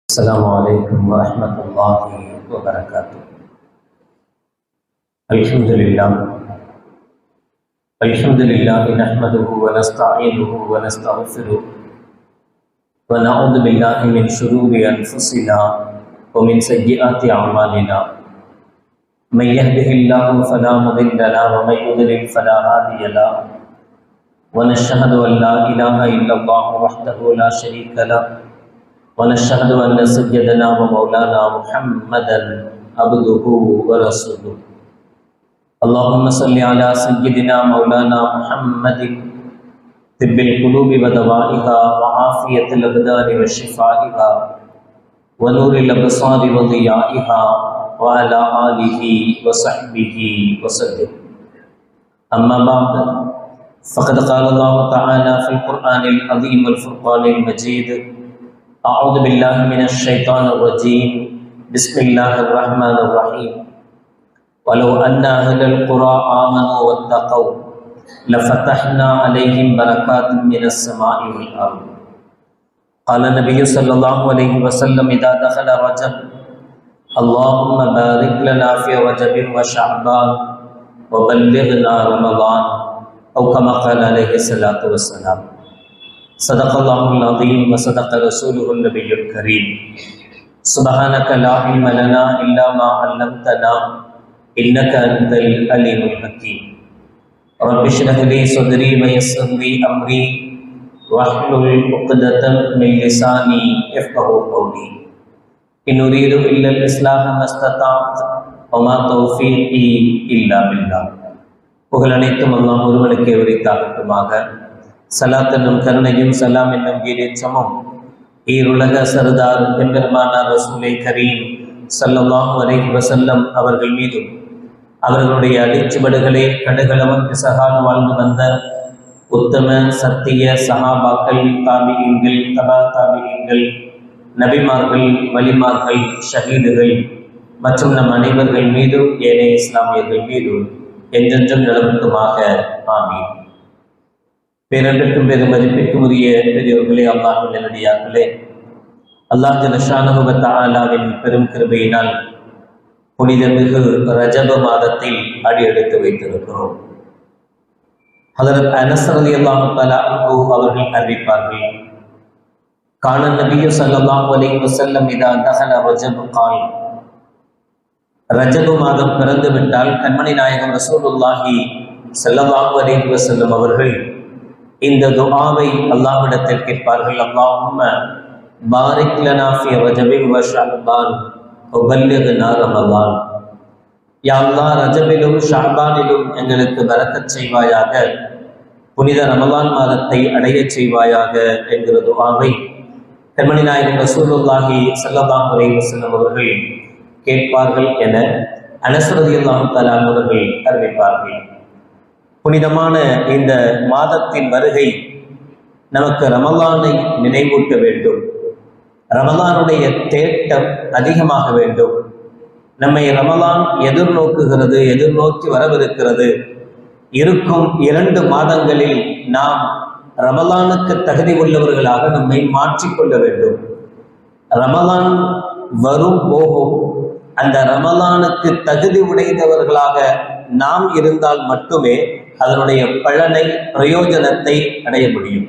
السلام عليكم ورحمة الله وبركاته. الحمد لله نحمده ونستعينه ونستغفره ونعوذ بالله من شرور أنفسنا ومن سيئات أعمالنا. من يهده الله فلا مضل له ومن يضلل فلا هادي له. ونشهد أن لا إله إلا الله وحده لا شريك له ونشهد أن سيدنا ومولانا محمدا عبده ورسوله. اللهم صل على سيدنا مولانا محمد طب القلوب ودوائها وعافية الأبدان وشفائها ونور الأبصار وضيائها وعلى آله وصحبه وسلم. أما بعد، فقد قال الله تعالى في القرآن العظيم والفرقان المجيد: أعوذ بالله من الشيطان الرجيم. بسم الله الرحمن الرحيم. ولو أن أهل القرى آمنوا واتقوا لفتحنا عليهم بركات من السماء والأرض. قال النبي صلى الله عليه وسلم: إذا دخل رجب اللهم بارك لنا في رجب وشعبان وبلغنا رمضان، أو كما قال عليه الصلاة والسلام. صدق الله العظيم وصدق رسوله النبي الكريم. سبحانك لا علم لنا إلا ما علمتنا إنك أنت العليم الحكيم. رب اشرح لي صدري ويسر لي أمري واحلل عقدة من لساني يفقهوا قولي. إن أريد إلا الإصلاح ما استطعت وما توفيقي إلا بالله. புகழ் அனைத்தும் அல்லாஹ் ஒருவனுக்கே உரித்தாகட்டுமாக. சலாத் என்னும் கருணையும் சலாம் என்னும் கீதேச்சமும் ஈருலக சர்தார் எம்பெருமானார் ரசூலை கரீம் ஸல்லல்லாஹு அலைஹி வஸல்லம் அவர்கள் மீதும் அவர்களுடைய அடிச்சுவடுகளை கடுகளவும் பிசகால் வாழ்ந்து வந்த உத்தம சத்திய சஹாபாக்கள், தாபிஈன்கள், தபா தாபிஈன்கள், நபிமார்கள், வலிமார்கள், ஷஹீதுகள் மற்றும் நம் அனைவர்கள் மீதும் ஏனைய இஸ்லாமியர்கள் மீதும் என்றென்றும் நிலவட்டுமாக. ஆமீன். பேரன்பிற்கும் பெரும் மதிப்பிற்கும் உரிய பெரியவர்களே, அல்லாஹ்வின் நல்லடியார்களே, அல்லாஹ் ஜல்ல ஷானஹு வ தஆலாவின் பெரும் கிருபையினால் புனிதமிகு ரஜப மாதத்தில் அடியெடுத்து வைத்திருக்கிறோம். ஹதரத் அனஸ் ரலியல்லாஹு தஆலா அன்ஹு அவர்கள் அறிவிப்பார்கள்: கான நபியு ஸல்லல்லாஹு அலைஹி வஸல்லம் இதா தஹல ரஜப் கால். ரஜப மாதம் பிறந்து விட்டால் கண்மணி நாயகம் ரசூலுல்லாஹி ஸல்லல்லாஹு அலைஹி வஸல்லம் அவர்கள் இந்த துஆவை அல்லாஹ்விடத்தில் கேட்பார்கள்: அல்லாஹும்ம பாரிக் லனா ஃபீ ரஜபின் வ ஷஅபான் வ பல்லிக்னா ரமலான். யா அல்லாஹ், ரஜபிலும் ஷஅபானிலும் எங்களுக்கு பரக்கத் செய்வாயாக, புனித ரமலான் மாதத்தை அடையச் செய்வாயாக என்கிற துஆவை கண்மணி நாயகம் ரசூலுல்லாஹி ஸல்லல்லாஹு அலைஹி வஸல்லம் அவர்கள் கேட்பார்கள் என அனஸ் ரலியல்லாஹு தஆலா அவர்கள் அறிவிப்பார்கள். புனிதமான இந்த மாதத்தின் வருகை நமக்கு ரமலானை நினைவூட்ட வேண்டும். ரமலானுடைய தேட்டம் அதிகமாக வேண்டும். நம்மை ரமலான் எதிர்நோக்கி வரவிருக்கிறது. இருக்கும் 2 மாதங்களில் நாம் ரமலானுக்கு தகுதி உள்ளவர்களாக நம்மை மாற்றிக்கொள்ள வேண்டும். ரமலான் வரும் போகும். அந்த ரமலானுக்கு தகுதி உடைந்தவர்களாக நாம் இருந்தால் மட்டுமே அதனுடைய பலனை, பிரயோஜனத்தை அடைய முடியும்.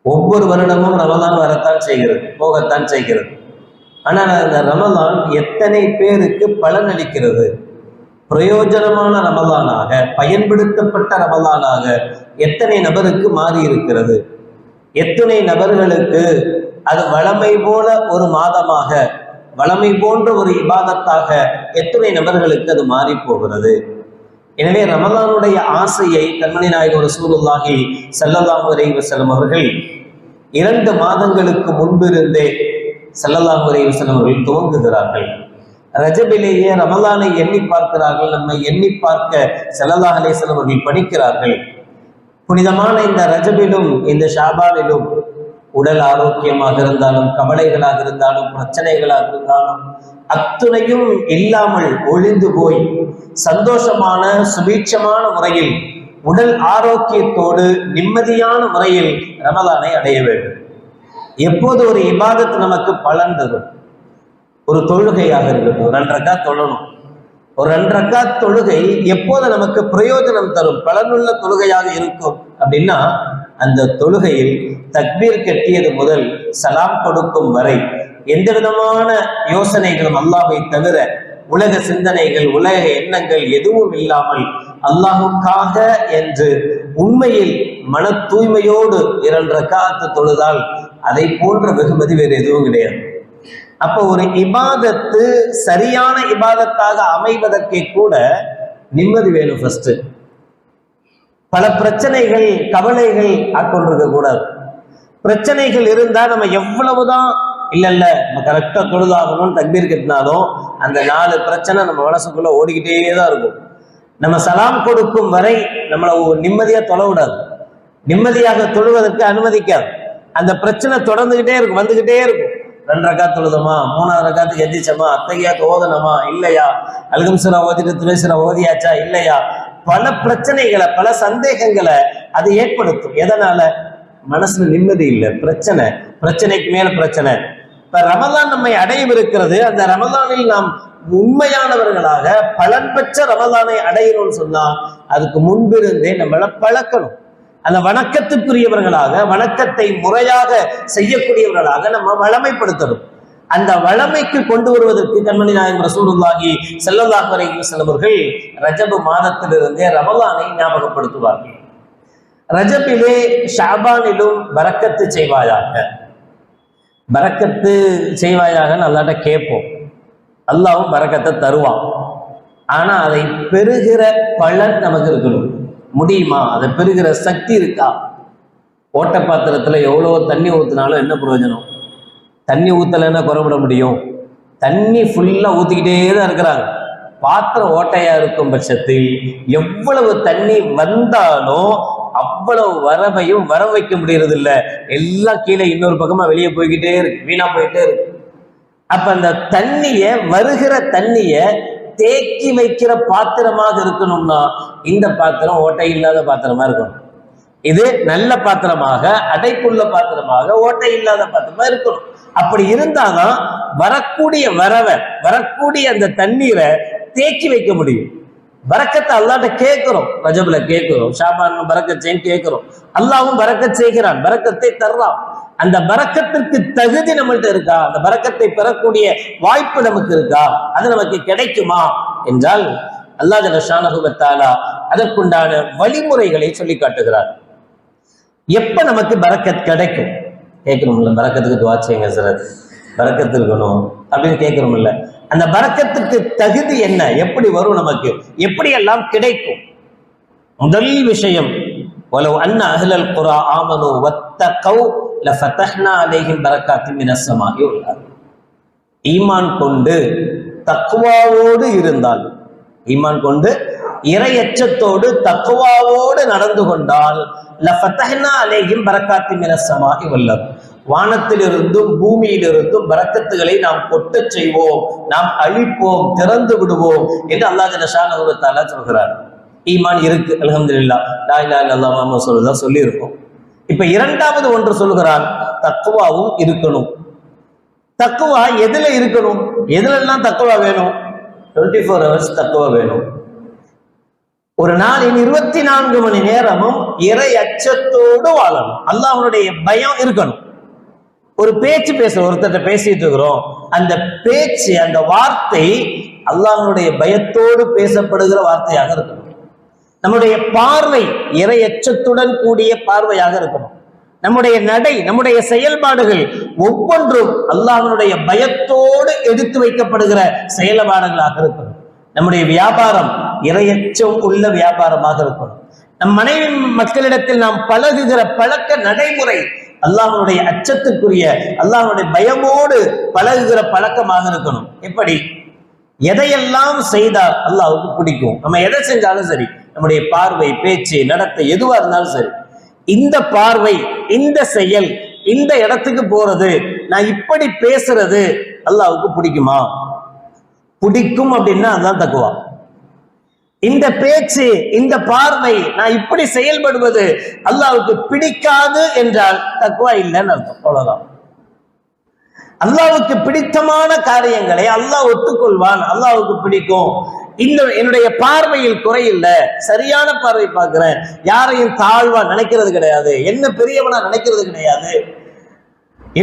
ஒவ்வொரு வருடமும் ரமலான் வரத்தான் செய்கிறது, போகத்தான் செய்கிறது. ஆனால் அந்த ரமலான் எத்தனை பேருக்கு பலன் அளிக்கிறது? பிரயோஜனமான ரமலானாக, பயன்படுத்தப்பட்ட ரமலானாக எத்தனை நபருக்கு மாறி இருக்கிறது? எத்தனை நபர்களுக்கு அது வளமை போல ஒரு மாதமாக, வளமை போன்ற ஒரு இபாதத்தாக எத்தனை நபர்களுக்கு அது மாறி போகிறது? எனவே ரமலானுடைய ஆசையை கண்மணி நாயகம் ரசூலுல்லாஹி ஸல்லல்லாஹு அலைஹி வஸல்லம் அவர்கள் 2 மாதங்களுக்கு முன்பிருந்தே ஸல்லல்லாஹு அலைஹி வஸல்லம் அவர்கள் துவங்குகிறார்கள். ரஜபிலேயே ரமலானை எண்ணி பார்க்கிறார்கள். நம்மை எண்ணி பார்க்க ஸல்லல்லாஹு அலைஹி வஸல்லம் அவர்கள் பணிக்கிறார்கள். புனிதமான இந்த ரஜபிலும் இந்த ஷாபானிலும் உடல் ஆரோக்கியமாக இருந்தாலும், கவலைகளாக இருந்தாலும், பிரச்சனைகளாக இருந்தாலும் அத்துணையும் இல்லாமல் ஒளிந்து போய் சந்தோஷமான சுபீட்சமான முறையில், உடல் ஆரோக்கியத்தோடு நிம்மதியான முறையில் ரமலானை அடைய வேண்டும். எப்போது ஒரு இபாதத் நமக்கு பலன் தரும்? ஒரு தொழுகையாக இருக்கட்டும், 2 ரக்காத் தொழணும். ஒரு 2 ரக்காத் தொழுகை எப்போது நமக்கு பிரயோஜனம் தரும், பலனுள்ள தொழுகையாக இருக்கும் அப்படின்னா, அந்த தொழுகையில் தக்பீர் கட்டியது முதல் சலாம் கொடுக்கும் வரை எந்த விதமான யோசனைகளும் அல்லாஹ்வை தவிர, உலக சிந்தனைகள், உலக எண்ணங்கள் எதுவும் இல்லாமல் அல்லாஹுக்காக என்று உண்மையில் மன தூய்மையோடு 2 ரக்காத் தொழுதால் அதை போன்ற வெகுமதி வேறு எதுவும் கிடையாது. அப்போ ஒரு இபாதத்து சரியான இபாதத்தாக அமைவதற்கே கூட நிம்மதி வேணும். ஃபர்ஸ்ட் பல பிரச்சனைகள், கவலைகள் ஆட்கொண்டிருக்க கூடாது. பிரச்சனைகள் இருந்தா நம்ம எவ்வளவுதான் இல்ல நம்ம கரெக்டா தொழுதாகணும்னு தக்பீர் கட்டினாலும் அந்த 4 பிரச்சனை நம்ம மனசுக்குள்ள ஓடிக்கிட்டே தான் இருக்கும். நம்ம சலாம் கொடுக்கும் வரை நம்மளை நிம்மதியா தொழ விடாது, நிம்மதியாக தொழுவதற்கு அனுமதிக்காது. அந்த பிரச்சனை தொடர்ந்துகிட்டே இருக்கும், வந்துகிட்டே இருக்கும். 2 ரக்காத் தொழுதமா, 3வது ரக்காத்துக்கு எந்திரிச்சமா, அத்தகையாக்கு ஓதனமா இல்லையா, அல்ஹம்துலில்லாஹ் ஓதிட்டு துணைசிரா ஓதியாச்சா இல்லையா, பல பிரச்சனைகளை, பல சந்தேகங்களை அது ஏற்படுத்தும். எதனால? மனசுல நிம்மதி இல்லை, பிரச்சனை, பிரச்சனைக்கு மேல பிரச்சனை. இப்ப ரமலான் நம்மை அடையவிருக்கிறது. அந்த ரமலானில் நாம் உண்மையானவர்களாக பலன் பெற்ற ரமலானை அடையணும்னு சொன்னா அதுக்கு முன்பிருந்தே நம்மள பழக்கணும். அந்த வணக்கத்துக்குரியவர்களாக, வணக்கத்தை முறையாக செய்யக்கூடியவர்களாக நம்ம வளமைப்படுத்தணும். அந்த வளமைக்கு கொண்டு வருவதற்கு கண்மணி நாயகம் ரசூலுல்லாஹி ஸல்லல்லாஹு அலைஹி வஸல்லம் அவர்கள் ரஜப் மாதத்திலிருந்தே ரமலானை ஞாபகப்படுத்துவார்கள். ரஜபிலே ஷாபானிலும் பரக்கத்து செய்வாயாக, பரக்கத்து செய்வாயாக அல்லாஹ்ட்ட கேட்போம். அல்லாஹ்வும் பரக்கத்தை தருவான். ஆனா அதை பெறுகிற பலன் நமக்கு இருக்கணும். முடியுமா? அதை பெறுகிற சக்தி இருக்கா? ஓட்ட பாத்திரத்துல எவ்வளவு தண்ணி ஊத்தினாலும் என்ன பிரயோஜனம்? தண்ணி ஊத்தலைன்னா குறைவிட முடியும்? தண்ணி ஃபுல்லா ஊத்திக்கிட்டே தான் இருக்கிறாங்க. பாத்திரம் ஓட்டையா இருக்கும் பட்சத்தில் எவ்வளவு தண்ணி வந்தாலும் அவ்வளவு வரவையும் வர வைக்க முடியறது இல்லை. எல்லாம் கீழே இன்னொரு பக்கமா வெளியே போய்கிட்டே இருக்கு, வீணா போயிட்டே இருக்கு. அப்ப அந்த தண்ணிய, வருகிற தண்ணிய தேக்கி வைக்கிற பாத்திரமாக இருக்கணும்னா இந்த பாத்திரம் ஓட்டை இல்லாத பாத்திரமா இருக்கணும். இது நல்ல பாத்திரமாக, அடைப்புள்ள பாத்திரமாக, ஓட்டை இல்லாத பாத்திரமா இருக்கணும். அப்படி இருந்தாதான் வரக்கூடிய வரக்கூடிய அந்த தண்ணீரை தேக்கி வைக்க முடியும். பரக்கத்தை அல்லாஹ்ட்ட கேட்கிறோம், ரஜபுல கேட்கிறோம், ஷாபான் பரக்கத்தையும் கேட்கிறோம். அல்லாஹ்வும் பரக்கத் செய்கிறான், பரக்கத்தை தர்றான். அந்த பரக்கத்திற்கு தகுதி நம்மள்ட்ட இருக்கா? அந்த பரக்கத்தை பெறக்கூடிய வாய்ப்பு நமக்கு இருக்கா? அது நமக்கு கிடைக்குமா என்றால் அல்லாஹ் ஜல்ல ஷானஹு வ தஆலா அதற்குண்டான வழிமுறைகளை சொல்லி காட்டுகிறார். எப்ப நமக்கு பரக்கத் கிடைக்கும்? கேட்கணும்ல, பரக்கத்துக்கு துஆ செய்யுங்க சார், பரக்கத்து இருக்கணும் அப்படின்னு கேட்கிறோம்ல. அந்த பரக்கத்துக்கு தகுதி என்ன? எப்படி வரும்? நமக்கு எப்படி எல்லாம் கிடைக்கும்? முதல் விஷயம், வலவ் அன்ன அஹ்லல் குரா ஆமனு வத்தகவ் லஃபதஹ்னா அலைஹிம் பரக்காத்தின் மினஸ் ஸமாஇ வல் அர்த். ஈமான் கொண்டு தக்வாவோடு இருந்தால், ஈமான் கொண்டு இறையச்சத்தோடு தக்வாவோடு நடந்து கொண்டால் லஃபதஹ்னா அலைஹிம் பரக்காத்தின் மினஸ் ஸமாஇ வல் அர்த், வானத்திலிருந்தும் பூமியிலிருந்தும் பரக்கத்துகளை நாம் கொட்டச் செய்வோம், நாம் அழிப்போம், திறந்து விடுவோம் என்று அல்லாஹ் ஜல்ல ஷானஹு வ தஆலா சொல்கிறார். ஈமான் இருக்கு, அல்ஹம்துலில்லாஹ், லா இலாஹா இல்லல்லாஹ் முஹம்மது ரசூலுல்லாஹ் சொல்லி இருக்கோம். இப்ப இரண்டாவது ஒன்று சொல்கிறான், தக்வாவும் இருக்கணும். தக்வா எதுல இருக்கணும்? எதுலெல்லாம் தக்வா வேணும்? 24 hours தக்வா வேணும். ஒரு நாளின் 24 மணி நேரமும் இறை அச்சத்தோடு வாழணும். அல்லாஹ்வுடைய பயம் இருக்கணும். ஒரு பேச்சு பேசுறோம், ஒருத்தர் பேசிட்டு இருக்கிறோம், அந்த பேச்சு, அந்த வார்த்தை அல்லாஹ்வுடைய பயத்தோடு பேசப்படுகிற வார்த்தையாக இருக்கணும். நம்முடைய பார்வை இறை அச்சத்துடன் கூடிய பார்வையாக இருக்கணும். நம்முடைய நடை, நம்முடைய செயல்பாடுகள் ஒவ்வொன்றும் அல்லாஹ்வுடைய பயத்தோடு எடுத்து வைக்கப்படுகிற செயல்பாடுகளாக இருக்கணும். நம்முடைய வியாபாரம் இறையச்சம் உள்ள வியாபாரமாக இருக்கணும். நம் மனைவி மக்களிடத்தில் நாம் பழகுகிற பழக்க நடைமுறை அல்லாஹ்வுடைய அச்சத்துக்குரிய, அல்லாஹ்வுடைய பயமோடு பழகுகிற பழக்கமாக இருக்கணும். எப்படி? எதையெல்லாம் செய்தால் அல்லாஹ்வுக்கு பிடிக்கும், நம்ம எதை செஞ்சாலும் சரி, நம்முடைய பார்வை, பேச்சு, நடத்தை எதுவா இருந்தாலும் சரி, இந்த பார்வை, இந்த செயல், இந்த இடத்துக்கு போறது, நான் இப்படி பேசுறது அல்லாஹ்வுக்கு பிடிக்குமா? பிடிக்கும் அப்படின்னா அதுதான் தக்குவா. இந்த பேச்சு, இந்த பார்வை, நான் இப்படி செயல்படுவது அல்லாஹ்வுக்கு பிடிக்காது என்றால் தக்குவா இல்லைன்னு அர்த்தம். அவ்வளவுதான். அல்லாஹ்வுக்கு பிடித்தமான காரியங்களை அல்லாஹ் ஒத்துக்கொள்வான், அல்லாஹ்வுக்கு பிடிக்கும். என்னுடைய பார்வையில் குறையில்லை, சரியான பார்வை பார்க்கிறேன், யாரையும் தாழ்வா நினைக்கிறது கிடையாது, என்ன பெரியவனா நினைக்கிறது கிடையாது,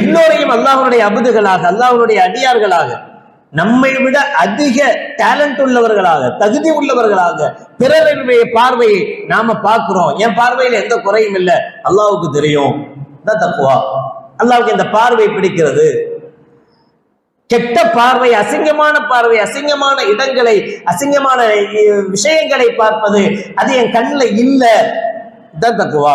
எல்லோரையும் அல்லாஹ்வுடைய அபுதுகளாக, அல்லாஹ்வுடைய அடியார்களாக, நம்மை விட அதிக டேலண்ட் உள்ளவர்களாக, தகுதி உள்ளவர்களாக பிறருடைய பார்வையை நாம பார்க்கிறோம். என் பார்வையில எந்த குறையும் இல்லை, அல்லாஹ்வுக்கு தெரியும். தக்குவா. அல்லாஹ்வுக்கு இந்த பார்வை பிடிக்கிறது. கெட்ட பார்வை, அசிங்கமான பார்வை, அசிங்கமான இடங்களை, அசிங்கமான விஷயங்களை பார்ப்பது, அது என் கண்ணில் இல்லை. தக்குவா.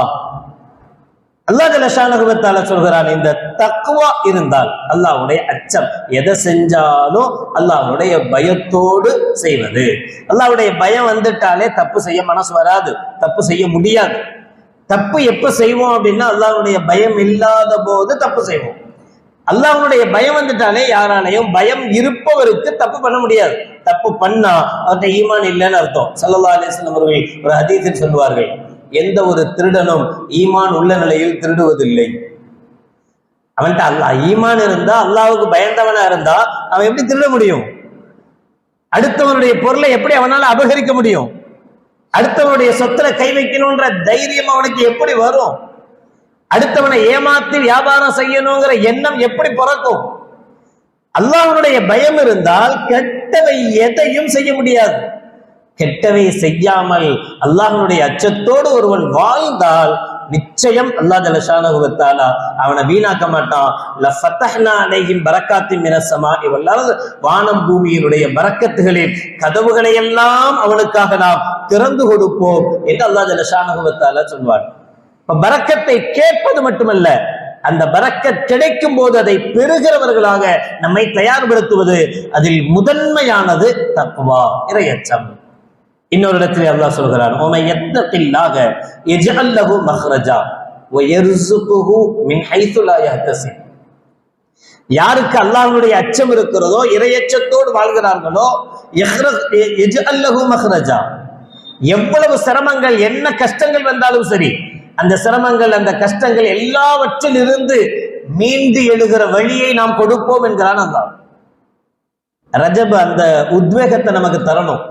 அல்லாஹ் ஜல்ல ஷானஹு வ தஆலா சொல்கிறான், இந்த தக்வா இருந்தால், அல்லாஹ்வுடைய அச்சம், எதை செஞ்சாலும் அல்லாஹ்வுடைய பயத்தோடு செய்வது. அல்லாஹ்வுடைய பயம் வந்துட்டாலே தப்பு செய்ய மனசு வராது, தப்பு செய்ய முடியாது. தப்பு எப்ப செய்வோம் அப்படின்னா, அல்லாஹ்வுடைய பயம் இல்லாத போது தப்பு செய்வோம். அல்லாஹ்வுடைய பயம் வந்துட்டாலே யாராலையும், பயம் இருப்பவருக்கு தப்பு பண்ண முடியாது. தப்பு பண்ணா அவர்கிட்ட ஈமான் இல்லைன்னு அர்த்தம். ஸல்லல்லாஹு அலைஹி வஸல்லம் அவர்கள் ஒரு ஹதீஸில் சொல்வார்கள், எந்த ஒரு திருடனும் ஈமான் உள்ள நிலையில் திருடுவதில்லை. அவன்கிட்ட அல்லாஹ் ஈமான் இருந்தா, அல்லாஹ்வுக்கு பயந்தவனா இருந்தா அவன் எப்படி திருட முடியும்? அடுத்தவனுடைய பொருளை எப்படி அவனால அபகரிக்க முடியும்? அடுத்தவனுடைய சொத்துல கை வைக்கணும்ன்ற தைரியம் அவனுக்கு எப்படி வரும்? அடுத்தவனை ஏமாத்தி வியாபாரம் செய்யணுங்கிற எண்ணம் எப்படி பிறக்கும்? அல்லாஹ்வுடைய பயம் இருந்தால் கெட்டவை எதையும் செய்ய முடியாது. கெட்டவை செய்யாமல் அல்லாஹ்வுடைய அச்சத்தோடு ஒருவன் வாழ்ந்தால் நிச்சயம் அல்லாஹ் ஜல்ல ஷானஹு வ தஆலா அவனை வீணாக்க மாட்டான். லஃபதஹ்னா அலைஹிம் பரக்காத்தின் மினஸ் ஸமாஇ வல் அர்த், வானம் பூமியினுடைய பரக்கத்துகளின் கதவுகளை எல்லாம் அவனுக்காக நாம் திறந்து கொடுப்போம் என்று அல்லாஹ் ஜல்ல ஷானஹு வ தஆலா சொல்வார். பரக்கத்தை கேட்பது மட்டுமல்ல, அந்த பரக்கத் கிடைக்கும் போது அதை பெறுகிறவர்களாக நம்மை தயார்படுத்துவது, அதில் முதன்மையானது தக்வா, இறையச்சம். இன்னொரு இடத்திலே அல்லாஹ் சொல்கிறான், ஓமை யத்தகில்லாஹ யஜ்அல் லஹு மக்ரஜா வ யர்ஸுகுஹு மின் ஹைது லா யஹ்தஸிப். யாருக்கு அல்லாஹ்வுடைய அச்சம் இருக்கிறதோ, இறையச்சத்தோடு வாழ்கிறார்களோ, யஜ்அல் லஹு மக்ரஜா, எவ்வளவு சிரமங்கள், என்ன கஷ்டங்கள் வந்தாலும் சரி, அந்த சிரமங்கள், அந்த கஷ்டங்கள் எல்லாவற்றிலிருந்து மீண்டு எழுகிற வழியை நாம் கொடுப்போம் என்கிறான் அல்லாஹ். ரஜப் அந்த உத்வேகத்தை நமக்கு தரணும்.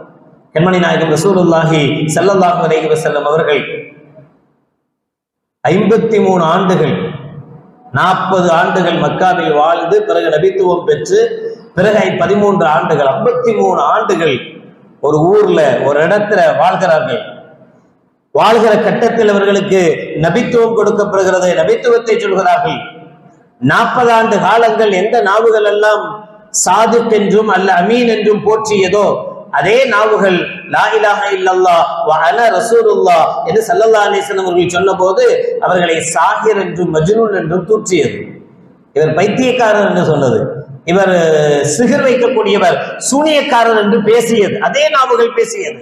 கண்மணி நாயகம் ரசூலுல்லாஹி ஸல்லல்லாஹு அலைஹி வஸல்லம் அவர்கள் 53 ஆண்டுகள், 40 ஆண்டுகள் மக்காவில் வாழ்ந்து பிறகு நபித்துவம் பெற்று பிறகு 13 ஆண்டுகள், 53 ஆண்டுகள் ஒரு ஊர்ல, ஒரு இடத்துல வாழ்கிறார்கள். வாழ்கிற கட்டத்தில் அவர்களுக்கு நபித்துவம் கொடுக்கப்படுகிறது, நபித்துவத்தை சொல்கிறார்கள். 40 ஆண்டு காலங்கள் எந்த நாவுகள் எல்லாம் சாதிக் என்றும் அல்ல அமீன் என்றும் போற்றியதோ, அதே நாவுகள் லா இலாஹ இல்லல்லாஹ் வ அன ரசூலுல்லாஹ் என்று ஸல்லல்லாஹு அலைஹி வஸல்லம் அவர்கள் சொன்னபோது அவர்களை சாஹிர் என்றும் மஜ்னூன் என்றும் தூற்றியது. இவர் பைத்தியக்காரர் என்று சொன்னது, இவர் சிகிர் வைக்கக்கூடியவர், சூனியக்காரர் என்று பேசியது, அதே நாவுகள் பேசியது.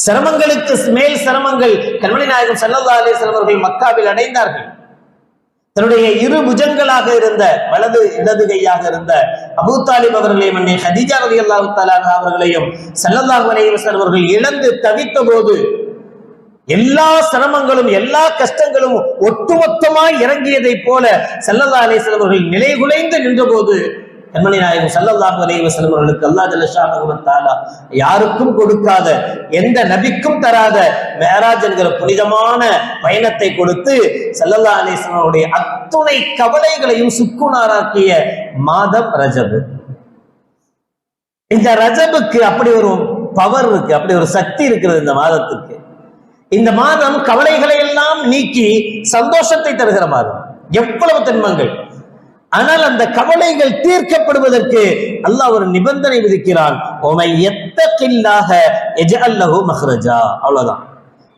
சிரமங்களுக்கு மேல் சிரமங்கள் கண்மணி நாயகம் ஸல்லல்லாஹு அலைஹி வஸல்லம் அவர்கள் மக்காவில் அடைந்தார்கள். தன்னுடைய இரு புஜங்களாக இருந்த, வலது இடது கையாக இருந்த அபூ தாலிப் அவர்களையும் அன்னை ஹதீஜா ரலியல்லாஹு தஆலா அன்ஹா அவர்களையும் ஸல்லல்லாஹு அலைஹி வஸல்லம் அவர்கள் இழந்து தவித்த போது எல்லா சிரமங்களும், எல்லா கஷ்டங்களும் ஒட்டுமொத்தமாய் இறங்கியதை போல ஸல்லல்லாஹு அலைஹி வஸல்லம் அவர்கள் நிலைகுலைந்து நின்ற போது கண்மணி நாயகம் ஸல்லல்லாஹு அலைஹி வஸல்லம் அவர்களுக்கு அல்லாஹ் ஜல்ல ஷானஹு வ தஆலா யாருக்கும் கொடுக்காத, எந்த நபிக்கும் தராத மேராஜ் என்கிற புனிதமான பயணத்தை கொடுத்து ஸல்லல்லாஹு அலைஹி வஸல்லம் அவருடைய அத்துணை கவலைகளையும் சுக்குனாராக்கிய மாதம் ரஜப். இந்த ரஜபுக்கு அப்படி ஒரு பவர் இருக்கு, அப்படி ஒரு சக்தி இருக்கிறது இந்த மாதத்துக்கு. இந்த மாதம் கவலைகளை எல்லாம் நீக்கி சந்தோஷத்தை தருகிற மாதம். எவ்வளவு தன்மங்கள்! ஆனால் அந்த கவலைகள் தீர்க்கப்படுவதற்கு அல்லாஹ் ஒரு நிபந்தனை விதிக்கிறான், ஓமை யத்தகில்லாஹ யஜ்அல் லஹு மக்ரஜா. அவ்வளவுதான்.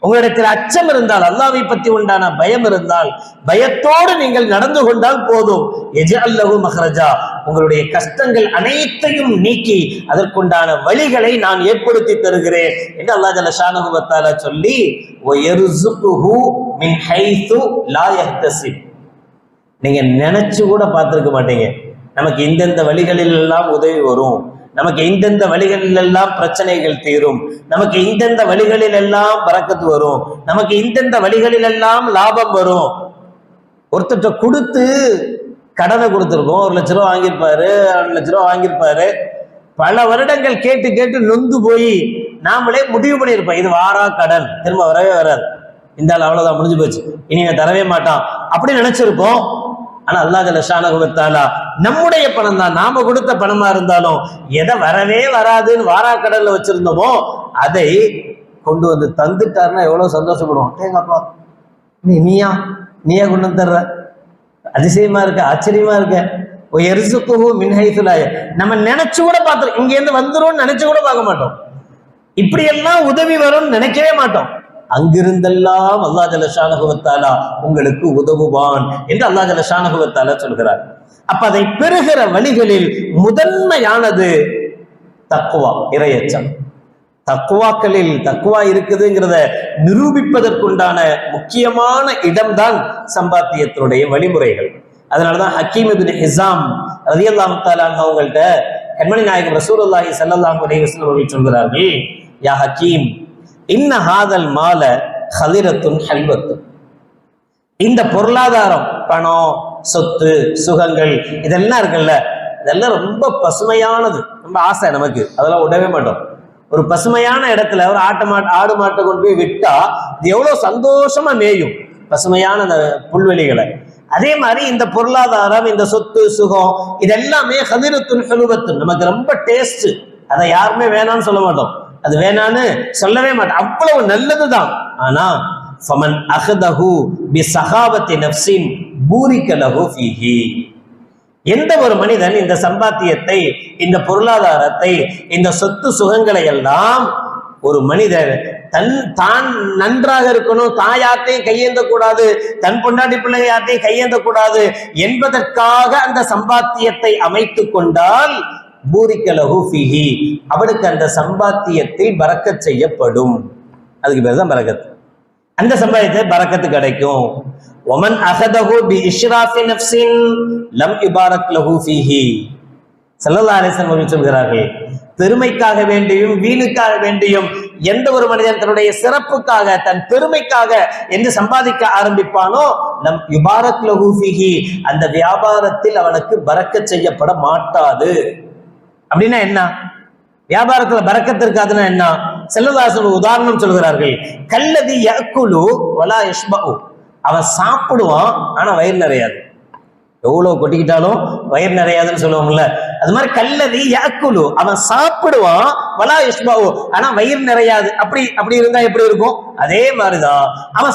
உங்களிடத்தில் அச்சம் இருந்தால், அல்லாஹ்வை பற்றி உண்டான பயம் இருந்தால், பயத்தோடு நீங்கள் நடந்து கொண்டால் போதும். யஜ்அல் லஹு மக்ரஜா, உங்களுடைய கஷ்டங்கள் அனைத்தையும் நீக்கி அதற்குண்டான வழிகளை நான் ஏற்படுத்தி தருகிறேன் என்று அல்லாஹ் ஜல்ல ஷானஹு வ தஆலா சொல்லி, வ யர்ஸுகுஹு மின் ஹைது லா யஹ்தஸிப். நீங்க நினைச்சு கூட பார்த்திருக்க மாட்டீங்க, நமக்கு இந்தெந்த வழிகளில் எல்லாம் உதவி வரும், நமக்கு இந்தெந்த வழிகளில் எல்லாம் பிரச்சனைகள் தீரும், நமக்கு இந்தெந்த வழிகளில் எல்லாம் பரக்கத்து வரும், நமக்கு இந்தெந்த வழிகளில் எல்லாம் லாபம் வரும். ஒருத்தர் கொடுத்து கடனை கொடுத்துருக்கோம், 1 லட்ச ரூபா வாங்கியிருப்பாரு, 2 லட்ச ரூபா வாங்கியிருப்பாரு. பல வருடங்கள் கேட்டு கேட்டு நொந்து போய் நாமளே முடிவு பண்ணியிருப்போம், இது வாரா கடன், திரும்ப வரவே வராது, இந்த ஆள் அவ்வளவுதான், முடிஞ்சு போச்சு, இனிமே தரவே மாட்டான் அப்படி நினைச்சிருப்போம். ஆனா அல்லாஹ் ஜல்ல ஷானஹு வ தஆலா நம்முடைய பணம் தான், நாம கொடுத்த பணமா இருந்தாலும் எதை வரவே வராதுன்னு வாரா கடல்ல வச்சிருந்தோமோ அதை கொண்டு வந்து தந்துட்டாருன்னா எவ்வளவு சந்தோஷப்படுவோம். ஏங்கப்பா நீயா நீயா கொண்டு வந்து தர்ற, அதிசயமா இருக்க, ஆச்சரியமா இருக்க. நம்ம நினைச்சு கூட பார்த்துருக்கோம், இங்க இருந்து வந்துரும் நினைச்சு கூட பார்க்க மாட்டோம், இப்படி எல்லாம் உதவி வரும்னு நினைக்கவே மாட்டோம். அங்கிருந்தெல்லாம் அல்லாஹ் ஜல்ல ஷானஹு வ தஆலா உங்களுக்கு உதவுவான் என்று அல்லாஹ் ஜல்ல ஷானஹு வ தஆலா சொல்கிறார். அப்ப அதை பெறுகிற வழிகளில் முதன்மையானது தக்வா, இறையச்சம். தக்வாக்களில் தக்வா இருக்குதுங்கிறத நிரூபிப்பதற்குண்டான முக்கியமான இடம்தான் சம்பாத்தியத்தினுடைய வழிமுறைகள். அதனாலதான் ஹக்கீம் இப்னு ஹிஸாம் ரலியல்லாஹு தஆலா அவங்கள்ட்ட கண்மணி நாயகம் ரசூலுல்லாஹி ஸல்லல்லாஹு அலைஹி வஸல்லம் அவர்கள் சொல்கிறார்கள், யா ஹக்கீம் இன்ன ஹாதல் மால ஹலிரத்துன் ஹல்வத்துன். இந்த பொருளாதாரம், பணம், சொத்து, சுகங்கள் இதெல்லாம் இருக்குல்ல, இதெல்லாம் ரொம்ப பசுமையானது, ரொம்ப ஆசை நமக்கு, அதெல்லாம் விடவே மாட்டோம். ஒரு பசுமையான இடத்துல ஒரு ஆடு மாட்டை கொண்டு போய் விட்டா இது எவ்வளவு சந்தோஷமா மேயும், பசுமையான அந்த புல்வெளிகளை. அதே மாதிரி இந்த பொருளாதாரம், இந்த சொத்து, சுகம் இதெல்லாமே ஹலிரத்துன் ஹலுவத்துன், நமக்கு ரொம்ப டேஸ்ட், அதை யாருமே வேணாம்னு சொல்ல மாட்டோம், அது வேணான்னு சொல்லவே மாட்டோம், அவ்வளவு நல்லதுதான். ஆனா ஃபமன் அஹதஹு பிஸஹாவத்தி நஃப்ஸின் பூரிக லஹு ஃபீஹி. எந்த ஒரு மனிதன் இந்த சம்பாத்தியத்தை, இந்த பொருளாதாரத்தை, இந்த சொத்து சுகங்களை எல்லாம் ஒரு மனிதர் தான் நன்றாக இருக்கணும், தான் யார்த்தையும் கையேந்த கூடாது, தன் பொண்டாட்டி பிள்ளைங்க யார்த்தையும் கையேந்த கூடாது என்பதற்காக அந்த சம்பாத்தியத்தை அமைத்து கொண்டால் பூரிக லஹு ஃபீஹி, அவனுக்கு அந்த சம்பாத்தியத்தில் பரக்கத் செய்யப்படும். அதுக்கு பேர் தான் பரக்கத். அந்த சம்பாத்தியத்தை பரக்கத்து கிடைக்கும். ஒமன் அஹதஹு பி இஷ்ராஃபி நஃப்ஸின் லம் யுபாரக் லஹு ஃபீஹி. ஸல்லல்லாஹு அலைஹி வஸல்லம் சொல்கிறார்கள், பெருமைக்காக வேண்டியும் வீணுக்காக வேண்டியும் எந்த ஒரு மனிதன் தன்னுடைய சிறப்புக்காக, தன் பெருமைக்காக என்று சம்பாதிக்க ஆரம்பிப்பானோ லம் யுபாரக் லஹு ஃபீஹி, அந்த வியாபாரத்தில் அவனுக்கு பரக்கத் செய்யப்பட மாட்டாது. அப்படின்னா என்ன? வியாபாரத்துல பரக்கத்து இருக்காதுன்னா என்ன? ஸல்லல்லாஹு அலைஹி வஸல்லம் உதாரணம் சொல்கிறார்கள், கல்லதி யஅகுலு வலா யஷ்பஉ. அவன் சாப்பிடுவான் ஆனா வயிறு நிறையாது, எவ்வளவு கொட்டிக்கிட்டாலும் வயிறு நிறையாதுன்னு சொல்லுவோம்ல, அது மாதிரி கல்லதி யஅகுலு, அவன் சாப்பிடுவான் வலா யஷ்பஉ, ஆனா வயிறு நிறையாது. அப்படி இருந்தா எப்படி இருக்கும்? அதே மாதிரிதான் அவன்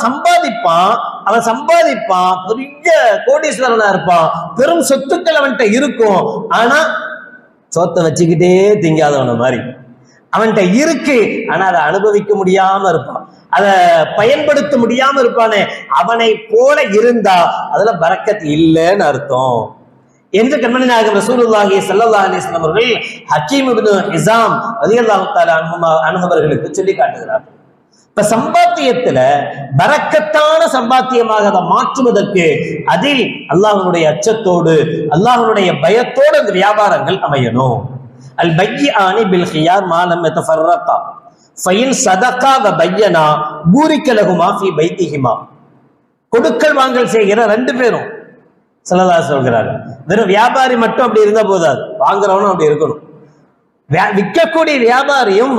சம்பாதிப்பான், பெரிய கோடீஸ்வரனா இருப்பான், பெரும் சொத்துக்கள் அவன்கிட்ட இருக்கும், ஆனா சோத்தை வச்சுக்கிட்டே திங்காதவன மாதிரி. அவன்கிட்ட இருக்கு ஆனா அதை அனுபவிக்க முடியாம இருப்பான், அதை பயன்படுத்த முடியாம இருப்பானே, அவனை போல இருந்தா அதுல பரக்கத் இல்லைன்னு அர்த்தம் என்று கண்மணி நாயகம் ரசூலுல்லாஹி ஸல்லல்லாஹு அலைஹி வஸல்லம் அவர்கள் ஹக்கீம் இப்னு ஹிஸாம் ரலியல்லாஹு தஆலா அன்ஹு அவர்களுக்கு சொல்லி காட்டுகிறார்கள். இப்ப சம்பாத்தியத்துல பரக்கத்தான சம்பாத்தியமாக அதை மாற்றுவதற்கு அதில் அல்லாஹ்வுடைய அச்சத்தோடு, அல்லாஹ்வுடைய பயத்தோடு அந்த வியாபாரங்கள் அமையணும். அல் பையானி பில் கியார் மா லம் யதஃபர்ரகா ஃபைன் ஸதகா வ பையனா பூரிக லஹுமா ஃபீ பைத்திஹிமா. கொடுக்கல் வாங்கல் செய்கிற ரெண்டு பேரும் ஸல்லல்லாஹு அலைஹி சொல்கிறார்கள், வெறும் வியாபாரி மட்டும் அப்படி இருந்தா போதாது, வாங்குறவனும் அப்படி இருக்கணும். விற்கக்கூடிய வியாபாரியும்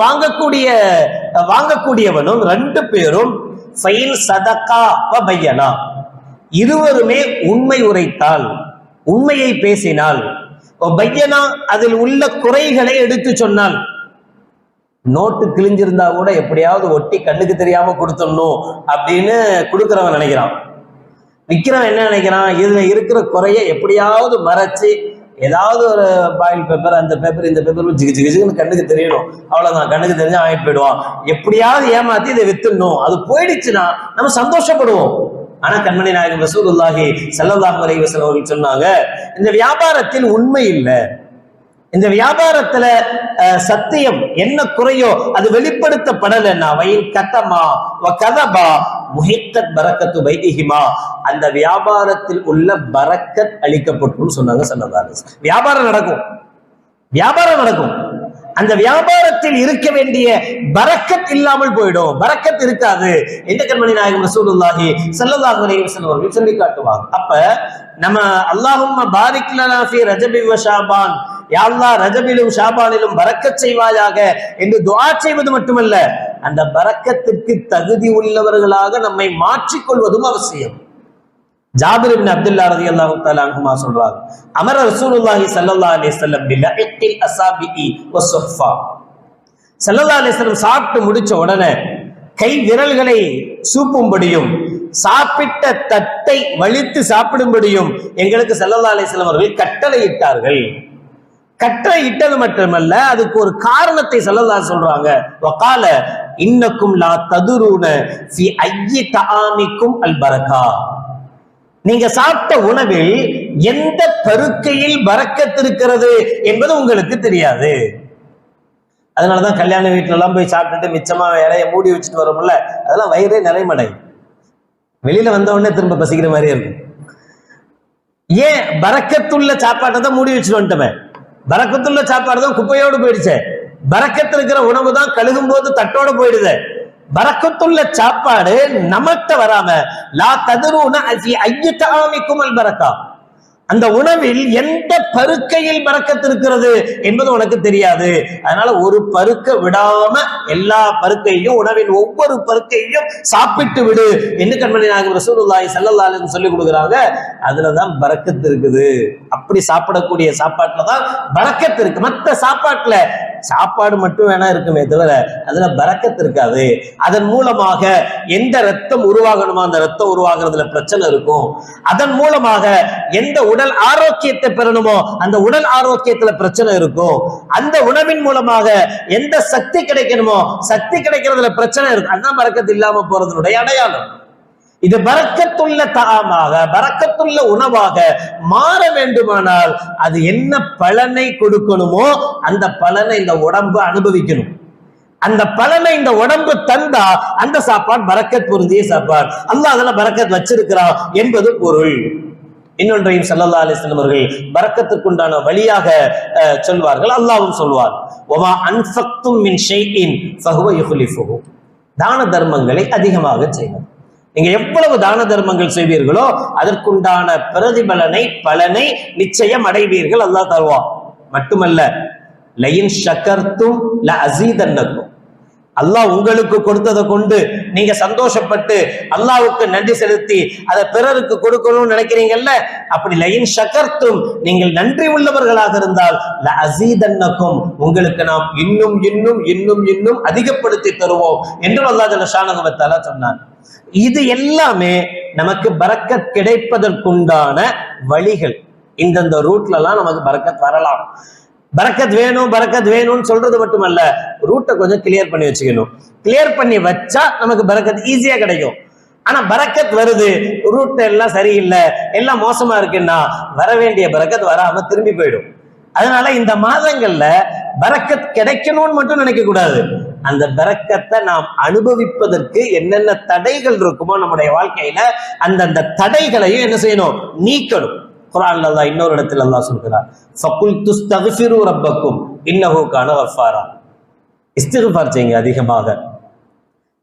வாங்கக்கூடியவனும் ரெண்டு பேரும் ஃபைன் ஸதகா வ பையனா, இருவருமே உண்மை உரைத்தால், உண்மையை பேசினால், பையனா அதில் உள்ள குறைகளை எடுத்து சொன்னால், நோட்டு கிழிஞ்சிருந்தா கூட எப்படியாவது ஒட்டி கண்ணுக்கு தெரியாம கொடுத்துடணும் அப்படின்னு கொடுக்கிறவன் நினைக்கிறான். விற்கிறவன் என்ன நினைக்கிறான்? இதுல இருக்கிற குறைய எப்படியாவது மறைச்சு, ஏதாவது ஒரு பாயில் பேப்பர், அந்த பேப்பர், இந்த பேப்பர் ஜிகுன்னு கண்ணுக்கு தெரியணும், அவ்வளவுதான், கண்ணுக்கு தெரிஞ்சா வாங்கிட்டு போயிடுவான், எப்படியாவது ஏமாத்தி இதை வித்துடணும். அது போயிடுச்சுன்னா நம்ம சந்தோஷப்படுவோம். ஆனா கண்மணி நாயகம் ரசூலுல்லாஹி ஸல்லல்லாஹு அலைஹி வஸல்லம் அவர்கள் சொன்னாங்க, இந்த வியாபாரத்தில் உண்மை இல்லை, இந்த வியாபாரத்துல சத்தியம் என்ன குறையோ அது வெளிப்படுத்தப்படலைன்னா வயின் கதமா வ கதபா முஹிக்கத் பரக்கத்து பைதிஹிமா, அந்த வியாபாரத்தில் உள்ள பரக்கத் அளிக்கப்படும் சொன்னாங்க ஸல்லல்லாஹு அலைஹி வஸல்லம். வியாபாரம் நடக்கும், அந்த வியாபாரத்தில் இருக்க வேண்டிய பரக்கத் இல்லாமல் போயிடும், பரக்கத் இருக்காது என்று கண்மணி நாயகம் ரசூலுல்லாஹி ஸல்லல்லாஹு அலைஹி வஸல்லம் அவர்கள் சொல்லி காட்டுவாங்க. அப்ப நம்ம அல்லாஹும்ம பாரிக் லனா ஃபீ ரஜபி வ ஷாபான், யா அல்லாஹ் ரஜபிலும் ஷாபானிலும் பரக்கத் செய்வாயாக என்று துஆ செய்வது மட்டுமல்ல, அந்த பரக்கத்திற்கு தகுதி உள்ளவர்களாக நம்மை மாற்றிக்கொள்வதும் அவசியம். ஜாபிர் இப்னு அப்துல்லா ரலியல்லாஹு தஆலா அன்ஹுமா சொல்றாங்க, அமர ரசூலுல்லாஹி ஸல்லல்லாஹு அலைஹி வஸல்லம் பிலஇல் அஸாபிஇ வஸ்ஸஃபா. ஸல்லல்லாஹு அலைஹி வஸல்லம் சாப்பிட்டு முடிச்ச உடனே கை விரல்களை சூப்பும்படியும் சாப்பிட்ட தட்டை வலித்து சாப்பிடும்படியும் எங்களுக்கு ஸல்லல்லாஹு அலைஹி வஸல்லம் அவர்கள் கட்டளையிட்டார்கள். கட்டளை இட்டது மட்டுமல்ல, அதுக்கு ஒரு காரணத்தை ஸல்லல்லாஹு சொல்றாங்க. வகால இன்னக்கும் லா ததுரூன ஃபி ஐயி தஆமிக்கும் அல் பரக்கா. நீங்க சாப்பிட்ட உணவில் எந்த பருக்கையில் பரக்கத் இருக்கிறது என்பது உங்களுக்கு தெரியாது. அதனாலதான் கல்யாண வீட்டுல எல்லாம் போய் சாப்பிட்டுட்டு மிச்சமா இலைய மூடி வச்சுட்டு வரோம்ல, அதெல்லாம் வயிறே நிறைமடை, வெளியில வந்த உடனே திரும்ப பசிக்கிற மாதிரியே இருக்கும். ஏன்? பரக்கத்துள்ள சாப்பாட்டை தான் மூடி வச்சுட்டு வந்துட்டோமே. பரக்கத்துள்ள சாப்பாடு தான் குப்பையோடு போயிடுச்சு. பரக்கத்து இருக்கிற உணவு தான் கழுகும் போது தட்டோட போயிடுது. பரக்கத்துள்ள சாப்பாடு நமட்ட வராம லா ததுரூன ஃபி ஐயி தஆமிக்கும் அல் பரக்கா, அந்த உணவில் எந்த பருக்கையில் பரக்கத்து இருக்கிறது என்பது உனக்கு தெரியாது. அதனால ஒரு பருக்க விடாம எல்லா பருக்கையும், உணவின் ஒவ்வொரு பருக்கையும் சாப்பிட்டு விடு என்று கண்மணி நாயகம் ரசூலுல்லாஹி ஸல்லல்லாஹு அலைஹி வஸல்லம் சொல்லி கொடுக்குறாங்க. அதுலதான் பரக்கத்து இருக்குது. அப்படி சாப்பிடக்கூடிய சாப்பாட்டுல தான் பரக்கத்து இருக்கு. மற்ற சாப்பாட்டுல சாப்பாடு மட்டும் வேணா இருக்குமே தவிர அதுல பரக்கத்து இருக்காது. அதன் மூலமாக எந்த ரத்தம் உருவாகணுமோ அந்த ரத்தம் உருவாகிறதுல பிரச்சனை இருக்கும். அதன் மூலமாக எந்த உடல் ஆரோக்கியத்தை பெறணுமோ அந்த உடல் ஆரோக்கியத்துல பிரச்சனை இருக்கும். அந்த உணவின் மூலமாக எந்த சக்தி கிடைக்கணுமோ சக்தி கிடைக்கிறதுல பிரச்சனை இருக்கும். அதுதான் பரக்கத்து இல்லாம போறதனுடைய அடையாளம். இது பரக்கத்துள்ள தஆமாக, பரக்கத்துள்ள உணவாக மாற வேண்டுமானால் அது என்ன பலனை கொடுக்கணுமோ அந்த பலனை இந்த உடம்பு அனுபவிக்கணும். அந்த பலனை இந்த உடம்பு தந்தா அந்த சாப்பாடு பரக்கத் பொருந்திய சாப்பாடு. அல்லாஹ் அதுல பரக்கத் வச்சிருக்கிறான் என்பது பொருள். இன்னொன்றையும் ஸல்லல்லாஹு அலைஹி வஸல்லம் அவர்கள் பரக்கத்துக்குண்டான வழியாக சொல்வார்கள். அல்லாஹ்வும் சொல்வார், வமா அன்ஃபக்தும் மின் ஷைஇன் ஃபஹுவ யுக்லிஃபுஹு. தான தர்மங்களை அதிகமாக செய்வது. நீங்க எவ்வளவு தான தர்மங்கள் செய்வீர்களோ அதற்குண்டான பிரதிபலனை, பலனை நிச்சயம் அடைவீர்கள், அல்லாஹ் தருவான். மட்டுமல்ல, லயின் ஷக்கர்தும் லஅஸீதன்னக்கும். அல்லாஹ் உங்களுக்கு கொடுத்ததை கொண்டு நீங்க சந்தோஷப்பட்டு அல்லாஹ்வுக்கு நன்றி செலுத்தி அதை பிறருக்கு கொடுக்கணும்னு நினைக்கிறீங்கல்ல, அப்படி லயின் ஷக்கர்தும் நீங்கள் நன்றி உள்ளவர்களாக இருந்தால் லஅஸீதன்னக்கும், உங்களுக்கு நாம் இன்னும் இன்னும் இன்னும் இன்னும் அதிகப்படுத்தி தருவோம் என்று அல்லாஹ் ஜல்ல ஷானஹு வ தஆலா சொன்னான். இது எல்லாமே நமக்கு பரக்கத் கிடைப்பதற்குண்டான வழிகள். இந்தந்த ரூட்ல எல்லாம் நமக்கு பரக்கத் வரலாம். பரக்கத் வேணும் பரக்கத் வேணும்னு சொல்றது மட்டுமல்ல, ரூட்டை கொஞ்சம் கிளியர் பண்ணி வச்சுக்கணும். கிளியர் பண்ணி வச்சா நமக்கு பரக்கத் ஈஸியா கிடைக்கும். ஆனா பரக்கத் வருது, ரூட் எல்லாம் சரியில்லை, எல்லாம் மோசமா இருக்குன்னா வர வேண்டிய பரக்கத் வராம திரும்பி போயிடும். அதனால இந்த மாதங்கள்ல பரக்கத் கிடைக்கணும்னு மட்டும் நினைக்க கூடாது. அந்த பரக்கத்தை நாம் அனுபவிப்பதற்கு என்னென்ன தடைகள் இருக்குமோ நம்முடைய வாழ்க்கையில அந்தந்த தடைகளையும் என்ன செய்யணும்? நீக்கணும். குர்ஆன்ல அல்லாஹ் இன்னொரு இடத்துல அல்லாஹ் சொல்கிறார், ஃபகுல் துஸ்தக்ஃபிரு ரப்பக்கும் இன்னஹு கான கஃபாரா. இஸ்திக்ஃபார் செய்யுங்க, அதிகமாக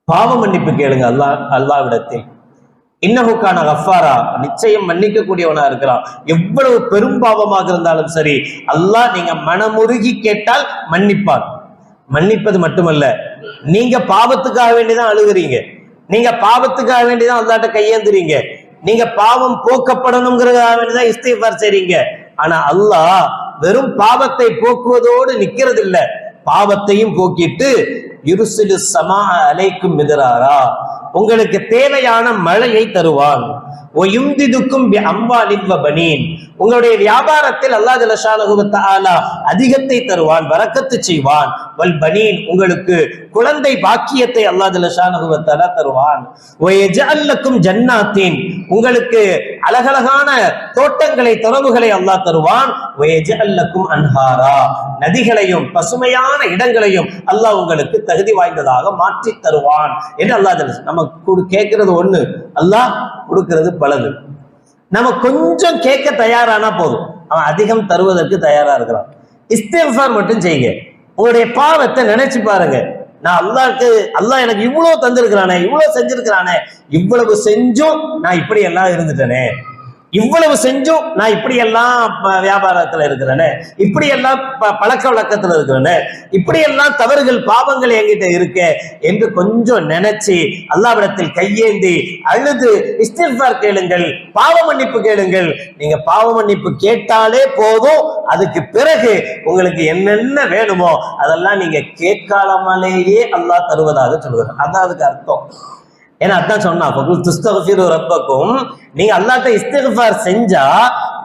பாவ மன்னிப்பு கேளுங்க அல்லாஹ்விடத்தில். இன்னஹு கான கஃபாரா, நிச்சயம் மன்னிக்க கூடியவனா இருக்கிறான். எவ்வளவு பெரும் பாவமாக இருந்தாலும் சரி அல்லாஹ் நீங்க மனமுருகி கேட்டால் மன்னிப்பான். மன்னிப்பது மட்டுமல்ல, நீங்க பாவத்துக்காக வேண்டிதான் அழுகிறீங்க, நீங்க பாவத்துக்காக வேண்டிதான் அல்லாஹ்ட்ட கையேந்துறீங்க, நீங்க பாவம் போக்கப்படணுங்கிறதுக்காக வேண்டிதான் இஸ்திக்ஃபார் செய்றீங்க. ஆனா அல்லாஹ் வெறும் பாவத்தை போக்குவதோடு நிக்கிறது இல்ல, பாவத்தையும் போக்கிட்டு யுர்சிலு ஸமா அலைக்கும் மிதராரா, உங்களுக்கு தேவையான மழையை தருவான். வயும்திதுக்கும் பிஅம்வாலின் வபனீன், உங்களுடைய வியாபாரத்தில் அல்லாஹ் ஜல்ல ஷானஹு வ தஆலா அதிகத்தை தருவான், பரக்கத்து செய்வான். வல் பனீன், உங்களுக்கு குழந்தை பாக்கியத்தை அல்லாஹ் ஜல்ல ஷானஹு வ தஆலா தருவான். வயஜஅல் லக்கும் ஜன்னாத்தின், உங்களுக்கு அழகழகான தோட்டங்களை, துறவுகளை அல்லாஹ் தருவான். வயஜஅல் லக்கும் அன்ஹாரா, நதிகளையும் பசுமையான இடங்களையும் அல்லாஹ் உங்களுக்கு தகுதி வாய்ந்ததாக மாற்றி தருவான் என்று அல்லாஹ் ஜல்ல. நம்ம கேட்கிறது ஒண்ணு, அல்லாஹ் கொடுக்கிறது பலது. நம்ம கொஞ்சம் கேட்க தயாரானா போதும், அவன் அதிகம் தருவதற்கு தயாரா இருக்கிறான். இஸ்திக்ஃபார் மட்டும் செய்யுங்க. உங்களுடைய பாவத்தை நினைச்சு பாருங்க. நான் அல்லாஹ் எனக்கு இவ்வளவு தந்திருக்கிறானே, இவ்வளவு செஞ்சிருக்கிறானே, இவ்வளவு செஞ்சும் நான் இப்படி எல்லாம் இருந்துட்டேனே, இவ்வளவு செஞ்சும் நான் இப்படி எல்லாம் வியாபாரத்துல இருக்கிறேனே, இப்படி எல்லாம் பழக்க வழக்கத்துல இருக்கிறேனே, இப்படி எல்லாம் தவறுகள் பாவங்கள் என்கிட்ட இருக்க என்று கொஞ்சம் நினைச்சு அல்லாஹ்விடத்தில் கையேந்தி அழுது இஸ்திக்ஃபார் கேளுங்கள், பாவ மன்னிப்பு கேளுங்கள். நீங்க பாவ மன்னிப்பு கேட்டாலே போதும். அதுக்கு பிறகு உங்களுக்கு என்னென்ன வேணுமோ அதெல்லாம் நீங்க கேட்காமலேயே அல்லாஹ் தருவதாக சொல்லுவார். அதான் அதுக்கு அர்த்தம். ஏன்னா அதான் சொன்னா ரப்பக்கும், நீங்க அல்லாஹ்ட்ட இஸ்திக்ஃபார் செஞ்சா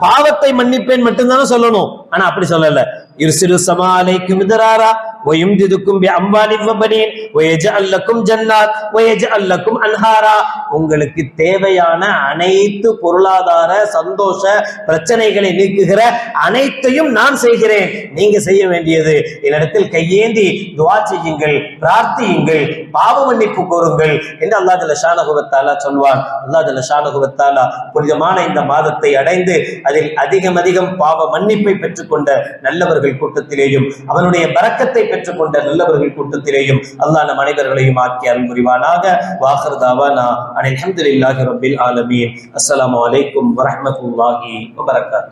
பாவத்தை மன்னிப்பேன் மட்டும்தானே சொல்லணும். ஆனா அப்படி சொல்லல. யுர்சிலு ஸமா அலைக்கும் மிதராரா வ யும்திதுக்கும் பி அம்வாலின் வ பனீன் வ யஜ்அல் லக்கும் ஜன்னாத் வ யஜ்அல் லக்கும் அன்ஹாரா. உங்களுக்கு தேவையான அனைத்து பொருளாதார சந்தோஷ பிரச்சனைகளை நீக்குகிற அனைத்தையும் நான் செய்கிறேன். நீங்க செய்ய வேண்டியது என்னிடத்தில் கையேந்தி துஆ செய்யுங்கள், பிரார்த்தியுங்கள், பாவ மன்னிப்பு கோருங்கள் என்று அல்லாஹ் ஜல்ல ஷானஹு வ தஆலா சொல்வான். அல்லாஹ் ஜல்ல ஷானஹு வ தஆலா புனிதமான இந்த மாதத்தை அடைந்து அதில் அதிகம் பாவ மன்னிப்பை பெற்றுக்கொண்ட நல்லவர்கள் கூட்டத்திலேயும் அவனுடைய பரக்கத்தை பெற்றுக்கொண்ட நல்லவர்கள் கூட்டத்திலேயும் அல்லாஹ் நம் அனைவர்களையும் ஆக்கி அருள் புரிவானாக. வாஹிர் தாவானா அல்ஹம்துலில்லாஹி ரப்பில் ஆலமீன். அஸ்ஸலாமு அலைக்கும் வரஹ்மத்துல்லாஹி வபரகாத்துஹு.